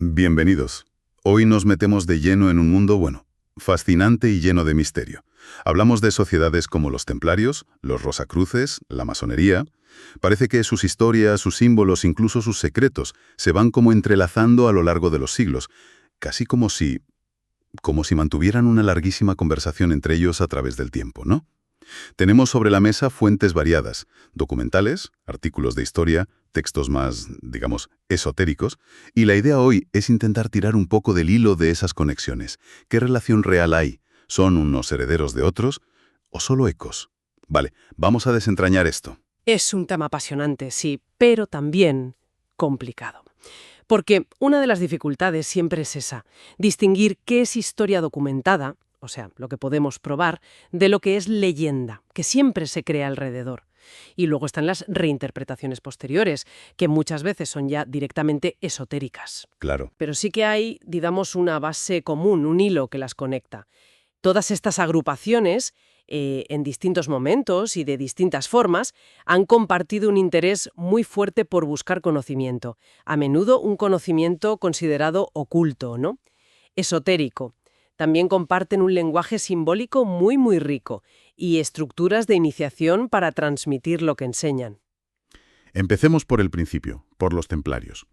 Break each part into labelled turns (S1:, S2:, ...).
S1: Bienvenidos. Hoy nos metemos de lleno en un mundo, bueno, fascinante y lleno de misterio. Hablamos de sociedades como los templarios, los rosacruces, la masonería. Parece que sus historias, sus símbolos, incluso sus secretos, se van como entrelazando a lo largo de los siglos, casi como si mantuvieran una larguísima conversación entre ellos a través del tiempo, ¿no? Tenemos sobre la mesa fuentes variadas, documentales, artículos de historia, textos más, digamos, esotéricos, y la idea hoy es intentar tirar un poco del hilo de esas conexiones. ¿Qué relación real hay? ¿Son unos herederos de otros o solo ecos? Vale, vamos a desentrañar esto.
S2: Es un tema apasionante, sí, pero también complicado. Porque una de las dificultades siempre es esa, distinguir qué es historia documentada, o sea, lo que podemos probar, de lo que es leyenda, que siempre se crea alrededor. Y luego están las reinterpretaciones posteriores, que muchas veces son ya directamente esotéricas.
S1: Claro.
S2: Pero sí que hay, digamos, una base común, un hilo que las conecta. Todas estas agrupaciones, en distintos momentos y de distintas formas, han compartido un interés muy fuerte por buscar conocimiento, a menudo un conocimiento considerado oculto, ¿no? Esotérico. También comparten un lenguaje simbólico muy rico y estructuras de iniciación para transmitir lo que enseñan.
S1: Empecemos por el principio, por los templarios.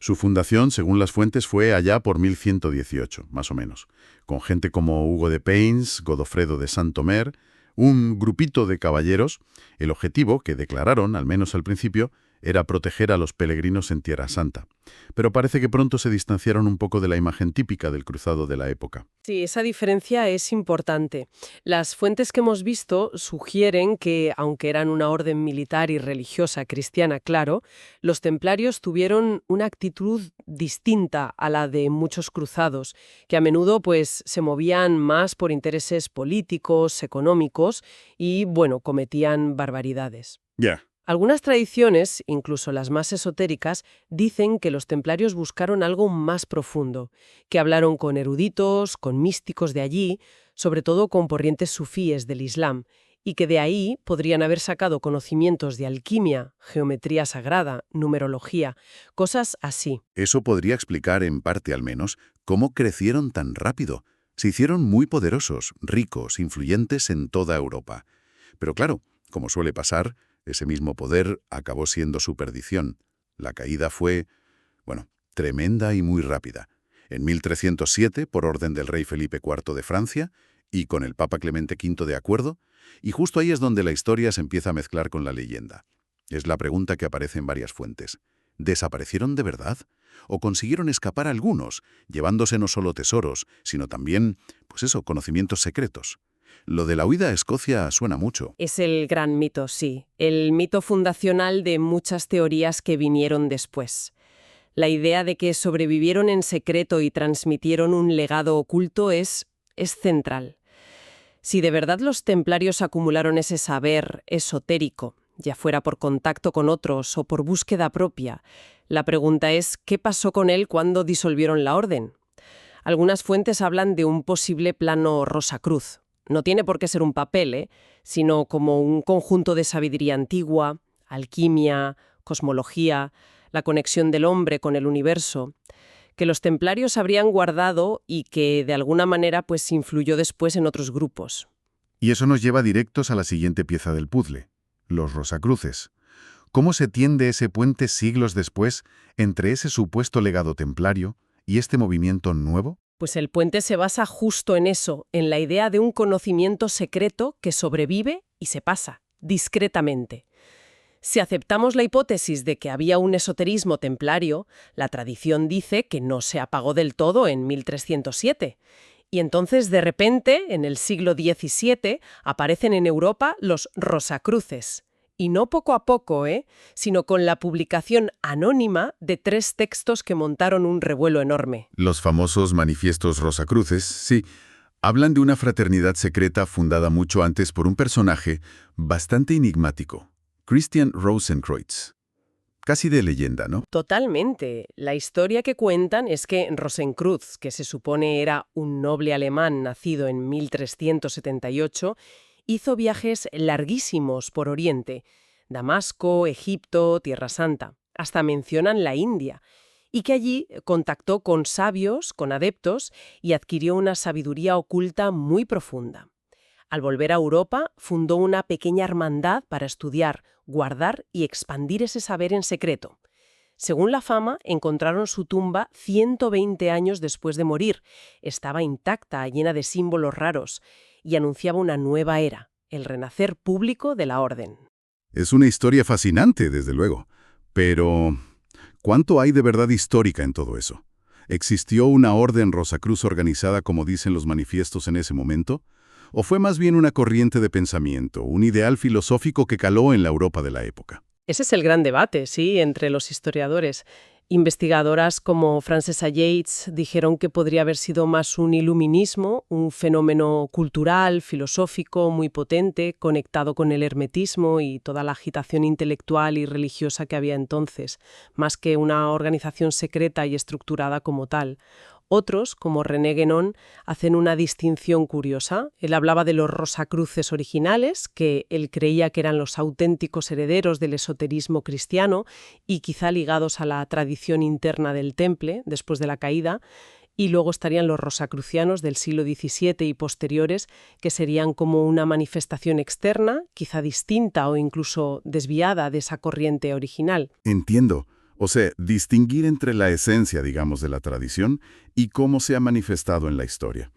S1: Su fundación, según las fuentes, fue allá por 1118, más o menos, con gente como Hugo de Payns, Godofredo de Saint-Omer, un grupito de caballeros. El objetivo, que declararon, al menos al principio, era proteger a los peregrinos en Tierra Santa. Pero parece que pronto se distanciaron un poco de la imagen típica del cruzado de la época.
S2: Sí, esa diferencia es importante. Las fuentes que hemos visto sugieren que, aunque eran una orden militar y religiosa cristiana, claro, los templarios tuvieron una actitud distinta a la de muchos cruzados, que a menudo pues se movían más por intereses políticos, económicos y, bueno, cometían barbaridades.
S1: Ya.
S2: Algunas tradiciones, incluso las más esotéricas, dicen que los templarios buscaron algo más profundo, que hablaron con eruditos, con místicos de allí, sobre todo con corrientes sufíes del Islam, y que de ahí podrían haber sacado conocimientos de alquimia, geometría sagrada, numerología, cosas así.
S1: Eso podría explicar, en parte al menos, cómo crecieron tan rápido. Se hicieron muy poderosos, ricos, influyentes en toda Europa. Pero claro, como suele pasar, ese mismo poder acabó siendo su perdición. La caída fue, bueno, tremenda y muy rápida. En 1307, por orden del rey Felipe IV de Francia, y con el Papa Clemente V de acuerdo, y justo ahí es donde la historia se empieza a mezclar con la leyenda. Es la pregunta que aparece en varias fuentes. ¿Desaparecieron de verdad? ¿O consiguieron escapar algunos, llevándose no solo tesoros, sino también, pues eso, conocimientos secretos? Lo de la huida a Escocia suena mucho.
S2: Es el gran mito, sí, el mito fundacional de muchas teorías que vinieron después. La idea de que sobrevivieron en secreto y transmitieron un legado oculto es central. Si de verdad los templarios acumularon ese saber esotérico, ya fuera por contacto con otros o por búsqueda propia, la pregunta es ¿qué pasó con él cuando disolvieron la orden? Algunas fuentes hablan de un posible plano Rosacruz. No tiene por qué ser un papel, sino como un conjunto de sabiduría antigua, alquimia, cosmología, la conexión del hombre con el universo, que los templarios habrían guardado y que de alguna manera pues influyó después en otros grupos.
S3: Y eso nos lleva directos a la siguiente pieza del puzzle, los Rosacruces. ¿Cómo se tiende ese puente siglos después entre ese supuesto legado templario y este movimiento nuevo?
S2: Pues el puente se basa justo en eso, en la idea de un conocimiento secreto que sobrevive y se pasa, discretamente. Si aceptamos la hipótesis de que había un esoterismo templario, la tradición dice que no se apagó del todo en 1307. Y entonces, de repente, en el siglo XVII, aparecen en Europa los Rosacruces. Y no poco a poco, sino con la publicación anónima de 3 textos que montaron un revuelo enorme.
S3: Los famosos manifiestos Rosacruces, sí, hablan de una fraternidad secreta fundada mucho antes por un personaje bastante enigmático, Christian Rosenkreuz. Casi de leyenda, ¿no?
S2: Totalmente. La historia que cuentan es que Rosenkreuz, que se supone era un noble alemán nacido en 1378, hizo viajes larguísimos por Oriente, Damasco, Egipto, Tierra Santa. Hasta mencionan la India. y que allí contactó con sabios, con adeptos, y adquirió una sabiduría oculta muy profunda. Al volver a Europa, fundó una pequeña hermandad para estudiar, guardar y expandir ese saber en secreto. Según la fama, encontraron su tumba 120 años después de morir. Estaba intacta, llena de símbolos raros, y anunciaba una nueva era, el renacer público de la orden.
S1: Es una historia fascinante, desde luego. Pero, ¿cuánto hay de verdad histórica en todo eso? ¿Existió una orden Rosacruz organizada como dicen los manifiestos en ese momento? ¿O fue más bien una corriente de pensamiento, un ideal filosófico que caló en la Europa de la época?
S2: Ese es el gran debate, sí, entre los historiadores. Investigadoras como Francesca Yates dijeron que podría haber sido más un iluminismo, un fenómeno cultural, filosófico, muy potente, conectado con el hermetismo y toda la agitación intelectual y religiosa que había entonces, más que una organización secreta y estructurada como tal. Otros, como René Guénon, hacen una distinción curiosa. Él hablaba de los Rosacruces originales, que él creía que eran los auténticos herederos del esoterismo cristiano y quizá ligados a la tradición interna del Temple después de la caída, y luego estarían los rosacrucianos del siglo XVII y posteriores, que serían como una manifestación externa, quizá distinta o incluso desviada de esa corriente original.
S1: Entiendo. O sea, distinguir entre la esencia, digamos, de la tradición y cómo se ha manifestado en la historia.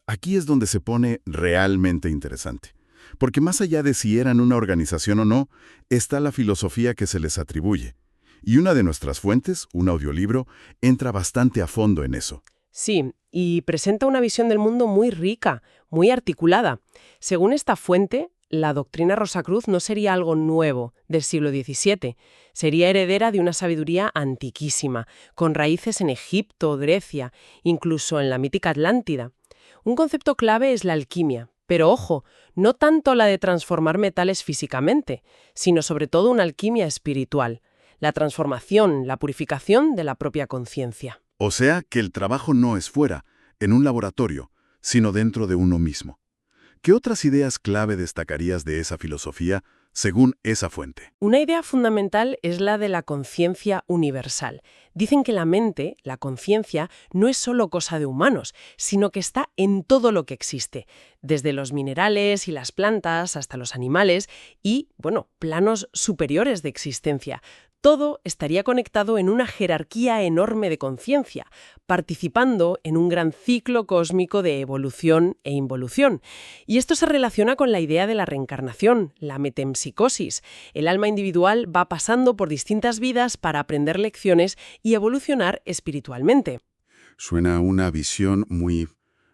S1: Aquí es donde se pone realmente interesante. Porque más allá de si eran una organización o no, está la filosofía que se les atribuye. Y una de nuestras fuentes, un audiolibro, entra bastante a fondo en eso.
S2: Sí, y presenta una visión del mundo muy rica, muy articulada. Según esta fuente, la doctrina Rosacruz no sería algo nuevo del siglo XVII, sería heredera de una sabiduría antiquísima, con raíces en Egipto, Grecia, incluso en la mítica Atlántida. Un concepto clave es la alquimia, pero ojo, no tanto la de transformar metales físicamente, sino sobre todo una alquimia espiritual, la transformación, la purificación de la propia conciencia.
S1: O sea, que el trabajo no es fuera, en un laboratorio, sino dentro de uno mismo. ¿Qué otras ideas clave destacarías de esa filosofía según esa fuente?
S2: Una idea fundamental es la de la conciencia universal. Dicen que la mente, la conciencia, no es solo cosa de humanos, sino que está en todo lo que existe, desde los minerales y las plantas hasta los animales y, planos superiores de existencia. Todo estaría conectado en una jerarquía enorme de conciencia, participando en un gran ciclo cósmico de evolución e involución. Y esto se relaciona con la idea de la reencarnación, la metempsicosis. El alma individual va pasando por distintas vidas para aprender lecciones y evolucionar espiritualmente.
S1: Suena a una visión muy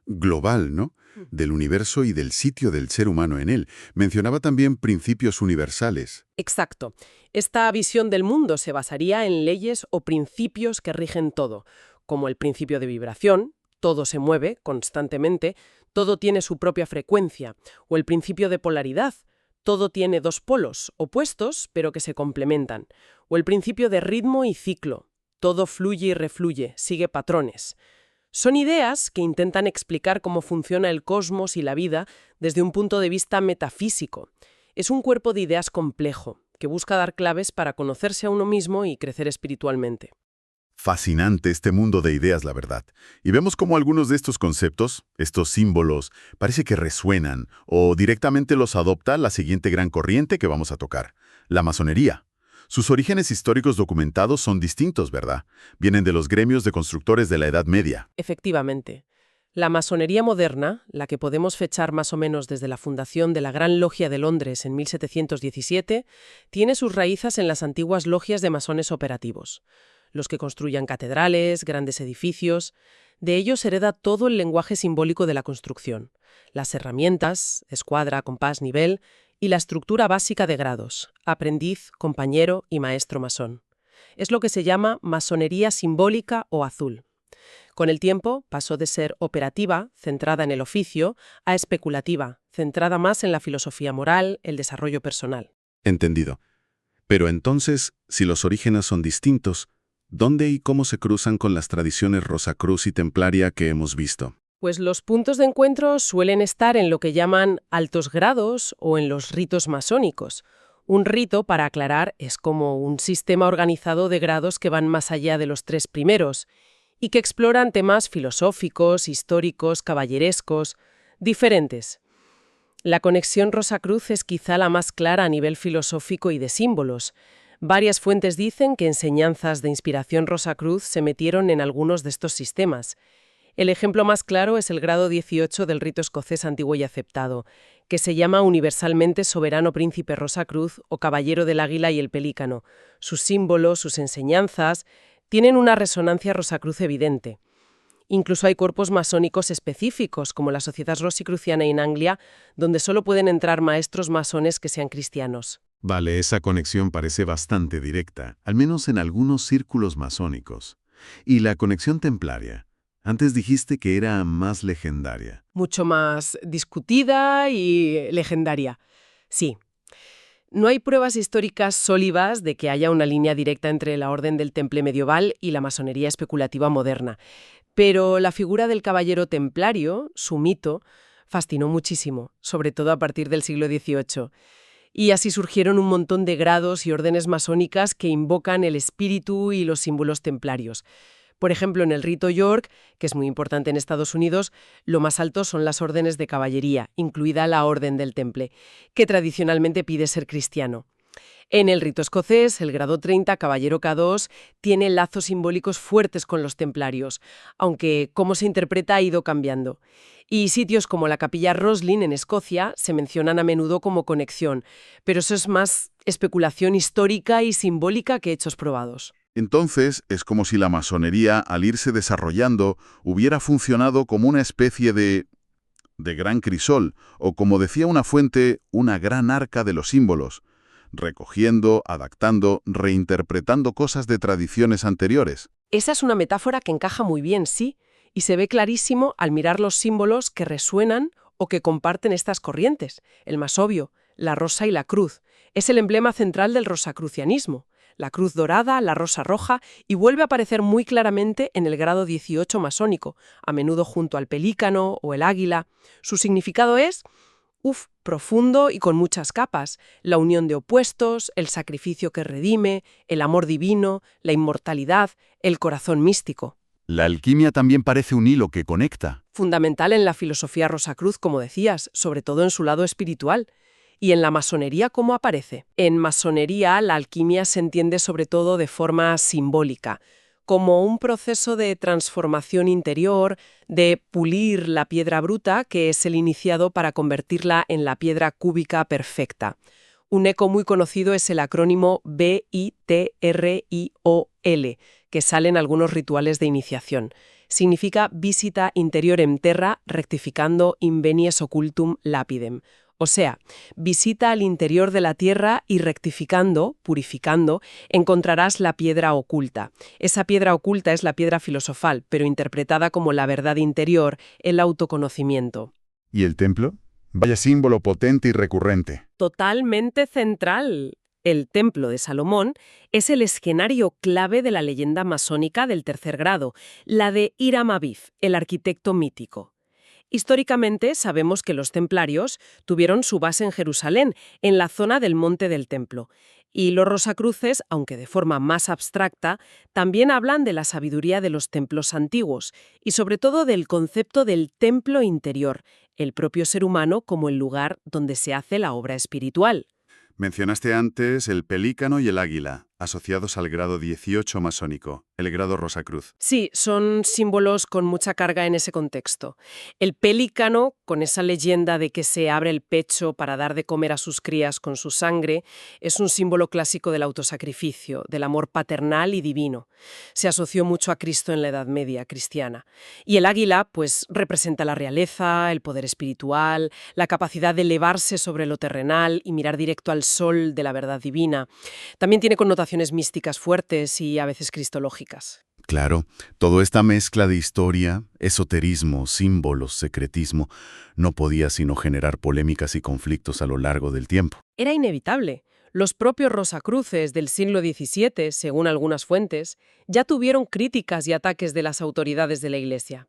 S1: global, ¿no? Del universo y del sitio del ser humano en él. Mencionaba también principios universales.
S2: Exacto. Esta visión del mundo se basaría en leyes o principios que rigen todo, como el principio de vibración, todo se mueve constantemente, todo tiene su propia frecuencia, o el principio de polaridad, todo tiene dos polos, opuestos, pero que se complementan, o el principio de ritmo y ciclo, todo fluye y refluye, sigue patrones. Son ideas que intentan explicar cómo funciona el cosmos y la vida desde un punto de vista metafísico. Es un cuerpo de ideas complejo, que busca dar claves para conocerse a uno mismo y crecer espiritualmente.
S1: Fascinante este mundo de ideas, la verdad. Y vemos cómo algunos de estos conceptos, estos símbolos, parece que resuenan o directamente los adopta la siguiente gran corriente que vamos a tocar, la masonería. Sus orígenes históricos documentados son distintos, ¿verdad? Vienen de los gremios de constructores de la Edad Media.
S2: Efectivamente. La masonería moderna, la que podemos fechar más o menos desde la fundación de la Gran Logia de Londres en 1717, tiene sus raíces en las antiguas logias de masones operativos, los que construyan catedrales, grandes edificios. De ellos hereda todo el lenguaje simbólico de la construcción, las herramientas, escuadra, compás, nivel, y la estructura básica de grados, aprendiz, compañero y maestro masón. Es lo que se llama masonería simbólica o azul. Con el tiempo pasó de ser operativa, centrada en el oficio, a especulativa, centrada más en la filosofía moral, el desarrollo personal.
S1: Entendido. Pero entonces, si los orígenes son distintos, ¿dónde y cómo se cruzan con las tradiciones Rosacruz y Templaria que hemos visto?
S2: Pues los puntos de encuentro suelen estar en lo que llaman altos grados o en los ritos masónicos. Un rito, para aclarar, es como un sistema organizado de grados que van más allá de los 3 primeros y que exploran temas filosóficos, históricos, caballerescos, diferentes. La conexión Rosacruz es quizá la más clara a nivel filosófico y de símbolos. Varias fuentes dicen que enseñanzas de inspiración Rosacruz se metieron en algunos de estos sistemas. El ejemplo más claro es el grado 18 del rito escocés antiguo y aceptado, que se llama universalmente Soberano Príncipe Rosacruz o Caballero del Águila y el Pelícano. Sus símbolos, sus enseñanzas, tienen una resonancia Rosacruz evidente. Incluso hay cuerpos masónicos específicos, como la Sociedad Rosicruciana en Anglia, donde solo pueden entrar maestros masones que sean cristianos.
S3: Vale, esa conexión parece bastante directa, al menos en algunos círculos masónicos. ¿Y la conexión templaria? Antes dijiste que era más legendaria.
S2: Mucho más discutida y legendaria. Sí. No hay pruebas históricas sólidas de que haya una línea directa entre la Orden del Temple medieval y la masonería especulativa moderna. Pero la figura del caballero templario, su mito, fascinó muchísimo, sobre todo a partir del siglo XVIII. Y así surgieron un montón de grados y órdenes masónicas que invocan el espíritu y los símbolos templarios. Por ejemplo, en el rito York, que es muy importante en Estados Unidos, lo más alto son las órdenes de caballería, incluida la Orden del Temple, que tradicionalmente pide ser cristiano. En el rito escocés, el grado 30, caballero K2, tiene lazos simbólicos fuertes con los templarios, aunque cómo se interpreta ha ido cambiando. Y sitios como la capilla Roslin en Escocia se mencionan a menudo como conexión, pero eso es más especulación histórica y simbólica que hechos probados.
S1: Entonces, es como si la masonería, al irse desarrollando, hubiera funcionado como una especie de gran crisol, o como decía una fuente, una gran arca de los símbolos, recogiendo, adaptando, reinterpretando cosas de tradiciones anteriores.
S2: Esa es una metáfora que encaja muy bien, sí, y se ve clarísimo al mirar los símbolos que resuenan o que comparten estas corrientes. El más obvio, la rosa y la cruz. Es el emblema central del rosacrucianismo. La cruz dorada, la rosa roja, y vuelve a aparecer muy claramente en el grado 18 masónico, a menudo junto al pelícano o el águila. Su significado es profundo y con muchas capas. La unión de opuestos, el sacrificio que redime, el amor divino, la inmortalidad, el corazón místico.
S3: La alquimia también parece un hilo que conecta.
S2: Fundamental en la filosofía Rosacruz, como decías, sobre todo en su lado espiritual. ¿Y en la masonería cómo aparece? En masonería la alquimia se entiende sobre todo de forma simbólica, como un proceso de transformación interior, de pulir la piedra bruta, que es el iniciado para convertirla en la piedra cúbica perfecta. Un eco muy conocido es el acrónimo BITRIOL, que sale en algunos rituales de iniciación. Significa visita interiorem terra rectificando invenies occultum lapidem. O sea, visita al interior de la tierra y rectificando, purificando, encontrarás la piedra oculta. Esa piedra oculta es la piedra filosofal, pero interpretada como la verdad interior, el autoconocimiento.
S1: ¿Y el templo? Vaya símbolo potente y recurrente.
S2: Totalmente central. El Templo de Salomón es el escenario clave de la leyenda masónica del tercer grado, la de Hiram Abif, el arquitecto mítico. Históricamente sabemos que los templarios tuvieron su base en Jerusalén, en la zona del Monte del Templo. Y los rosacruces, aunque de forma más abstracta, también hablan de la sabiduría de los templos antiguos y sobre todo del concepto del templo interior, el propio ser humano como el lugar donde se hace la obra espiritual.
S1: Mencionaste antes el pelícano y el águila, asociados al grado 18 masónico, el grado Rosacruz.
S2: Sí, son símbolos con mucha carga en ese contexto. El pelícano, con esa leyenda de que se abre el pecho para dar de comer a sus crías con su sangre, es un símbolo clásico del autosacrificio, del amor paternal y divino. Se asoció mucho a Cristo en la Edad Media cristiana. Y el águila, pues, representa la realeza, el poder espiritual, la capacidad de elevarse sobre lo terrenal y mirar directo al sol de la verdad divina. También tiene connotaciones místicas fuertes y a veces cristológicas.
S3: Claro, toda esta mezcla de historia, esoterismo, símbolos, secretismo, no podía sino generar polémicas y conflictos a lo largo del tiempo.
S2: Era inevitable. Los propios rosacruces del siglo XVII, según algunas fuentes, ya tuvieron críticas y ataques de las autoridades de la Iglesia.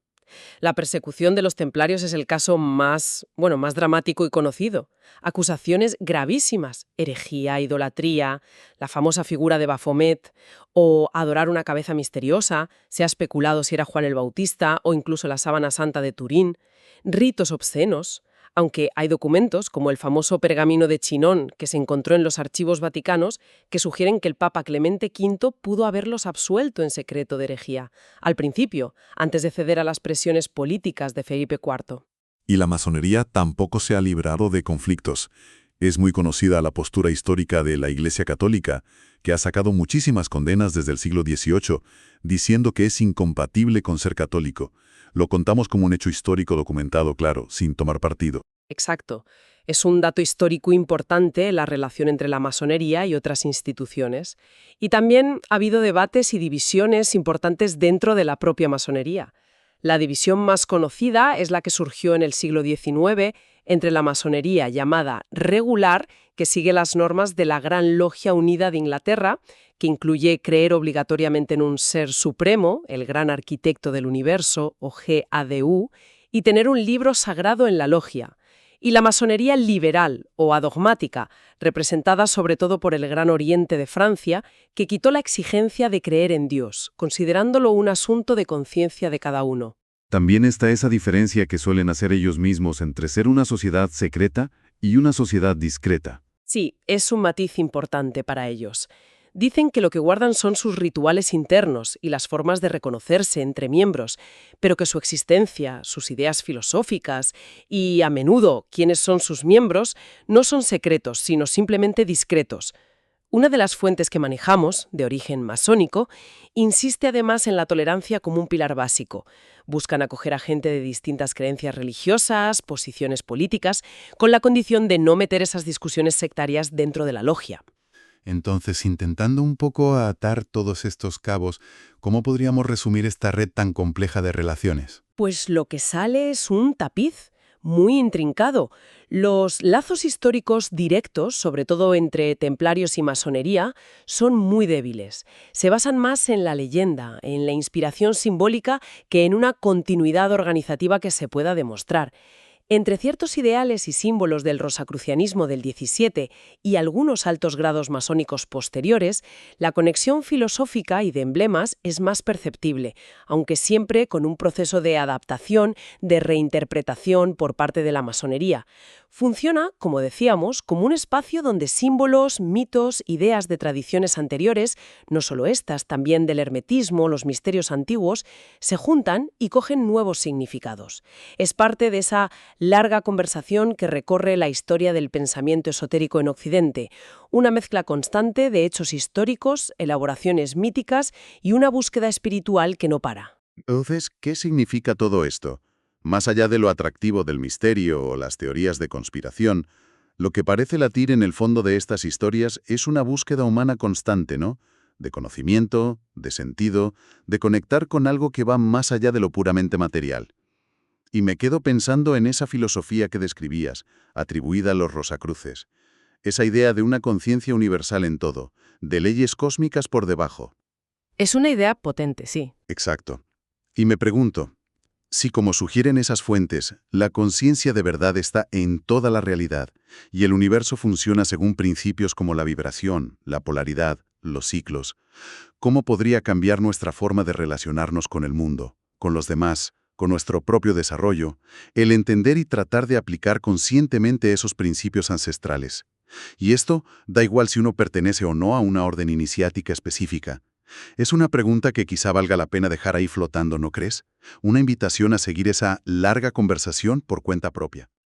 S2: La persecución de los templarios es el caso más dramático y conocido. Acusaciones gravísimas, herejía, idolatría, la famosa figura de Baphomet o adorar una cabeza misteriosa, se ha especulado si era Juan el Bautista o incluso la sábana santa de Turín, ritos obscenos, aunque hay documentos, como el famoso pergamino de Chinon, que se encontró en los archivos vaticanos, que sugieren que el Papa Clemente V pudo haberlos absuelto en secreto de herejía, al principio, antes de ceder a las presiones políticas de Felipe IV.
S4: Y la masonería tampoco se ha librado de conflictos. Es muy conocida la postura histórica de la Iglesia Católica, que ha sacado muchísimas condenas desde el siglo XVIII, diciendo que es incompatible con ser católico. Lo contamos como un hecho histórico documentado, claro, sin tomar partido.
S2: Exacto. Es un dato histórico importante la relación entre la masonería y otras instituciones. Y también ha habido debates y divisiones importantes dentro de la propia masonería. La división más conocida es la que surgió en el siglo XIX entre la masonería llamada regular, que sigue las normas de la Gran Logia Unida de Inglaterra, que incluye creer obligatoriamente en un ser supremo, el gran arquitecto del universo, o GADU, y tener un libro sagrado en la logia. Y la masonería liberal o adogmática, representada sobre todo por el Gran Oriente de Francia, que quitó la exigencia de creer en Dios, considerándolo un asunto de conciencia de cada uno.
S3: También está esa diferencia que suelen hacer ellos mismos entre ser una sociedad secreta y una sociedad discreta.
S2: Sí, es un matiz importante para ellos. Dicen que lo que guardan son sus rituales internos y las formas de reconocerse entre miembros, pero que su existencia, sus ideas filosóficas y, a menudo, quiénes son sus miembros, no son secretos, sino simplemente discretos. Una de las fuentes que manejamos, de origen masónico, insiste además en la tolerancia como un pilar básico. Buscan acoger a gente de distintas creencias religiosas, posiciones políticas, con la condición de no meter esas discusiones sectarias dentro de la logia.
S1: Entonces, intentando un poco atar todos estos cabos, ¿cómo podríamos resumir esta red tan compleja de relaciones?
S2: Pues lo que sale es un tapiz muy intrincado. Los lazos históricos directos, sobre todo entre templarios y masonería, son muy débiles. Se basan más en la leyenda, en la inspiración simbólica, que en una continuidad organizativa que se pueda demostrar. Entre ciertos ideales y símbolos del rosacrucianismo del XVII y algunos altos grados masónicos posteriores, la conexión filosófica y de emblemas es más perceptible, aunque siempre con un proceso de adaptación, de reinterpretación por parte de la masonería. Funciona, como decíamos, como un espacio donde símbolos, mitos, ideas de tradiciones anteriores, no solo estas, también del hermetismo, los misterios antiguos, se juntan y cogen nuevos significados. Es parte de esa larga conversación que recorre la historia del pensamiento esotérico en Occidente, una mezcla constante de hechos históricos, elaboraciones míticas y una búsqueda espiritual que no para.
S3: Entonces, ¿qué significa todo esto? Más allá de lo atractivo del misterio o las teorías de conspiración, lo que parece latir en el fondo de estas historias es una búsqueda humana constante, ¿no? De conocimiento, de sentido, de conectar con algo que va más allá de lo puramente material. Y me quedo pensando en esa filosofía que describías, atribuida a los Rosacruces. Esa idea de una conciencia universal en todo, de leyes cósmicas por debajo.
S2: Es una idea potente, sí.
S3: Exacto. Y me pregunto, si como sugieren esas fuentes, la conciencia de verdad está en toda la realidad, y el universo funciona según principios como la vibración, la polaridad, los ciclos, ¿cómo podría cambiar nuestra forma de relacionarnos con el mundo, con los demás, con nuestro propio desarrollo, el entender y tratar de aplicar conscientemente esos principios ancestrales? Y esto da igual si uno pertenece o no a una orden iniciática específica. Es una pregunta que quizá valga la pena dejar ahí flotando, ¿no crees? Una invitación a seguir esa larga conversación por cuenta propia.